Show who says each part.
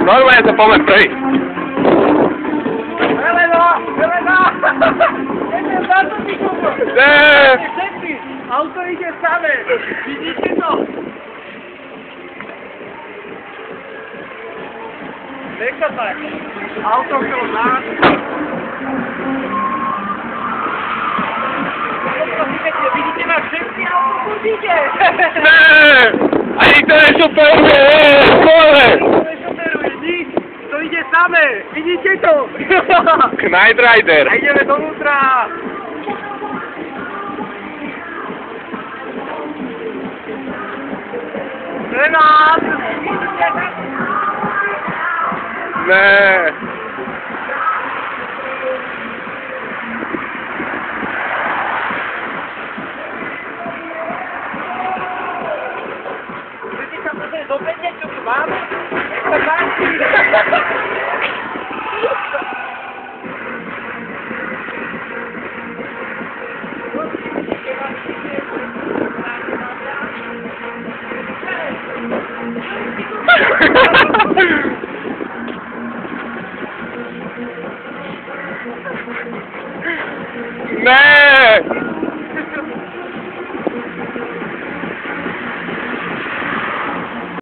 Speaker 1: Normálne sa pomer prvý.
Speaker 2: Helena! Helena! Idem za to, ty kokos! Všetci! Auto ide samé! Vidíte to? Nechto tak! Auto chcelo nás! Vidíte ma všetci? Auto furt ide!
Speaker 1: Ne! A nikto nešoperuje! Skôle!
Speaker 2: Nikto nešoperuje, nič! To ide samé! Vidíte to?
Speaker 1: Knight Rider!
Speaker 2: A ideme dovnútra! Renát!
Speaker 1: Ne!
Speaker 2: Ty sa môžeš dovedieť, čo tu máme? Nech sa páči!
Speaker 1: Ne!